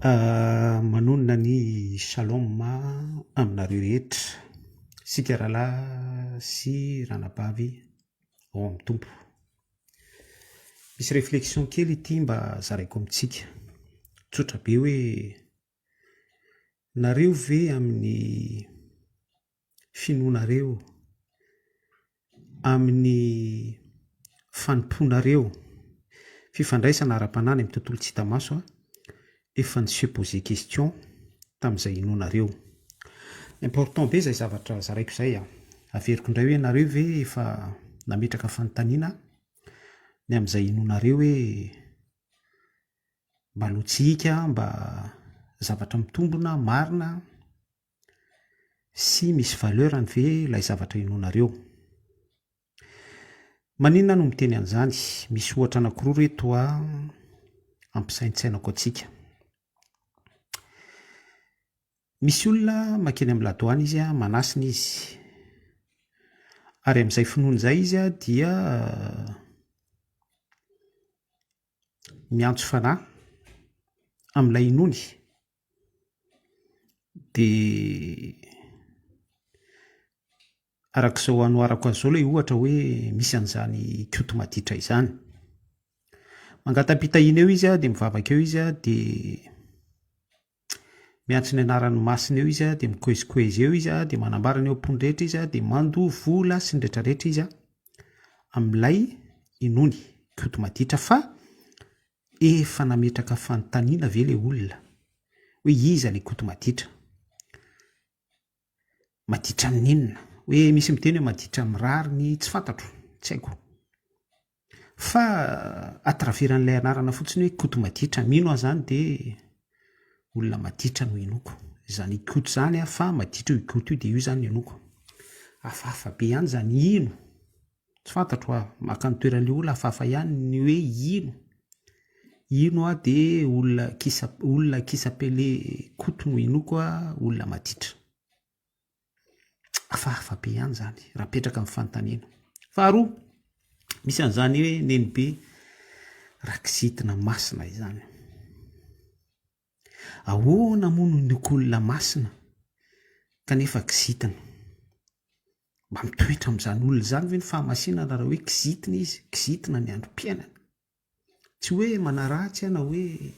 Manonona ny shalom aminareo rehetra, sika rahalahy sy ranabavy ao amin'ny tompo. Misy réflexion kely ity mba zaraiko amintsika. Tsotra be hoe nareo ve amin'ny finoanareo, amin'ny fanomponareo, fifandraisana ara-panany amin'ny tontolo tsy hita maso efa nisy poser question tamin'izay inoanareo. Important be zay zavatra zaraiko zay averiko indray hoe nareo ve efa nametraka fanontaniana ny amin'izay inoanareo hoe mba lotsika, mba zavatra mitombona, marina sy misy valeur ny ve ilay zavatra inoanareo. Maninona no miteny an'izany? Misy ohatra anankiroa reto ampisaintsainako atsika. Misy olona makeny amin'ny ladoany izy manasina izy, ary amin'izay finoana izay izy dia miantso fanahy amin'ilay inony, dia arak'izao anoarako an'izao ilay ohatra hoe misy an'izany koto maditra izany. Mangatapitahina eo izy dia mivavaka eo izy dia miantso ny anaran'ny Masina eo izy dia mikoezikoezy eo izy dia manambara ny eo am-pony izy dia mandoha vola sy ny rehetrarehetra izy amin'ilay inony koto maditra, fa efa nametraka fanontaniana ve ilay olona hoe iza ilay koto maditra, maditra ninona, hoe misy miteny hoe maditra mirary ny tsy fantatro, tsy haiko, fa atraveran'ilay anarana fotsiny hoe koto maditra, mino azany dia olona maditra no inoko, izany ikoto zany fa maditra io ikoto io dia io zany inoko. Hafahafa be ihany zany ino, tsy fantatro maka ny toeran'ilay olona, hafahafa ihany ny hoe ino dia olona kisapele koto no inoko olona maditra. Hafahafa be ihany zany raha petraka amin'ny fanontaniana. Faharoa, misy an'izany hoe nenibe raha kizitina Masina izany. Ahoana moa no inoko olona Masina kanefa kizitina? Mba mitoetra amin'izany olona izany ve ny fahamasinana raha hoe kizitina izy, kizitina ny androm-piainana, tsy hoe manaratsy na hoe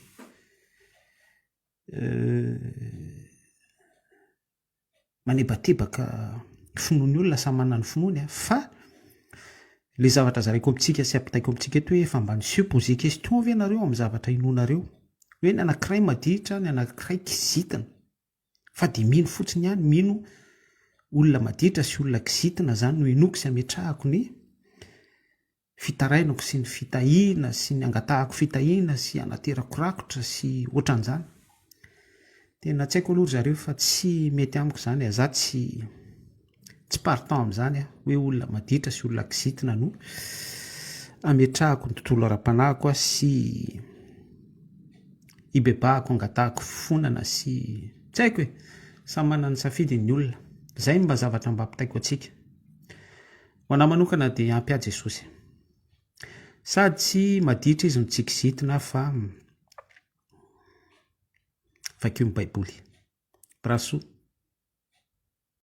manebatebaka finoan'ny olona, samy manana ny finoany, fa le zavatra zaraiko amintsika sy ampitaiko amintsika eto hoe efa mba nisy poser question ve nareo amin'ny zavatra inoanareo, hoe ny anankiray maditra, ny anankiray kizitina, fa dia mino fotsiny ihany, mino olona maditra sy olona kizitina zany no inoko sy ametrahako ny fitarainako sy ny fitahiana sy ny angatahako fitahiana sy anaterako rakotra sy ohatran'izany. Tena tsy haiko aloha zareo fa tsy mety amiko zany, za tsy partant amin'izany hoe olona maditra sy olona kizitina no ametrahako ny tontolo ara-panahiko sy ibebahako, angatahako fonana sy tsy haiko hoe samy manana ny safidiny olona. Zay mba zavatra mba ampitaiko atsika. Ho anahy manokana dia ampy ahy Jesosy. Sady tsy maditra izy no tsy kizitina fa vakio ny Baiboly. Braso.